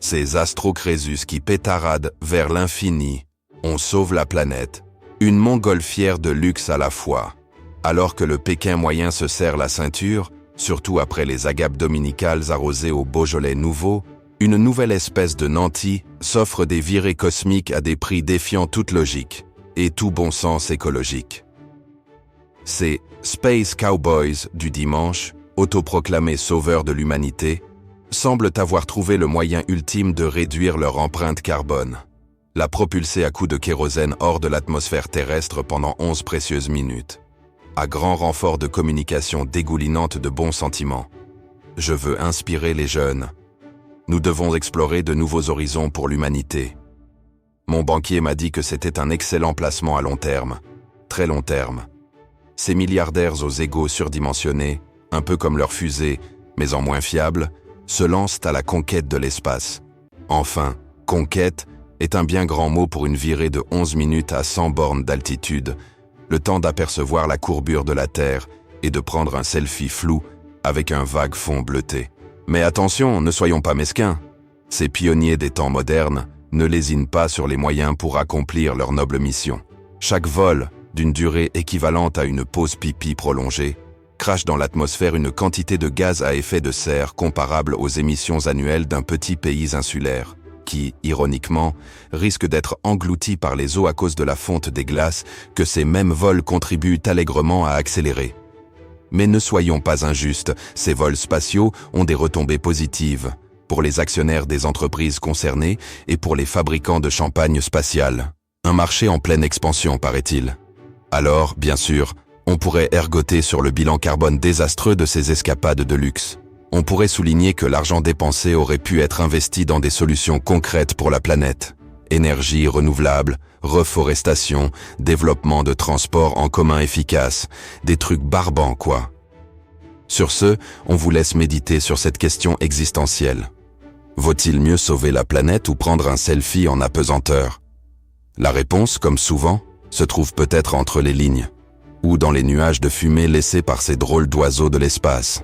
Ces astrocrésus qui pétaradent vers l'infini. On sauve la planète. Une montgolfière de luxe à la fois. Alors que le Pékin moyen se serre la ceinture, surtout après les agapes dominicales arrosées au Beaujolais nouveau, une nouvelle espèce de nanti s'offre des virées cosmiques à des prix défiant toute logique et tout bon sens écologique. Ces Space Cowboys du dimanche, autoproclamés sauveurs de l'humanité, semblent avoir trouvé le moyen ultime de réduire leur empreinte carbone. La propulser à coups de kérosène hors de l'atmosphère terrestre pendant 11 précieuses minutes. À grand renfort de communication dégoulinante de bons sentiments. Je veux inspirer les jeunes. Nous devons explorer de nouveaux horizons pour l'humanité. Mon banquier m'a dit que c'était un excellent placement à long terme. Très long terme. Ces milliardaires aux égos surdimensionnés, un peu comme leurs fusées, mais en moins fiables, se lancent à la conquête de l'espace. Enfin, conquête est un bien grand mot pour une virée de 11 minutes à 100 bornes d'altitude, le temps d'apercevoir la courbure de la Terre et de prendre un selfie flou avec un vague fond bleuté. Mais attention, ne soyons pas mesquins. Ces pionniers des temps modernes ne lésinent pas sur les moyens pour accomplir leur noble mission. Chaque vol, d'une durée équivalente à une pause pipi prolongée, crache dans l'atmosphère une quantité de gaz à effet de serre comparable aux émissions annuelles d'un petit pays insulaire, qui, ironiquement, risque d'être englouti par les eaux à cause de la fonte des glaces que ces mêmes vols contribuent allègrement à accélérer. Mais ne soyons pas injustes, ces vols spatiaux ont des retombées positives pour les actionnaires des entreprises concernées et pour les fabricants de champagne spatial. Un marché en pleine expansion, paraît-il. Alors, bien sûr, on pourrait ergoter sur le bilan carbone désastreux de ces escapades de luxe. On pourrait souligner que l'argent dépensé aurait pu être investi dans des solutions concrètes pour la planète. Énergie renouvelable, reforestation, développement de transports en commun efficace, des trucs barbants quoi. Sur ce, on vous laisse méditer sur cette question existentielle. Vaut-il mieux sauver la planète ou prendre un selfie en apesanteur? La réponse, comme souvent, se trouve peut-être entre les lignes, ou dans les nuages de fumée laissés par ces drôles d'oiseaux de l'espace.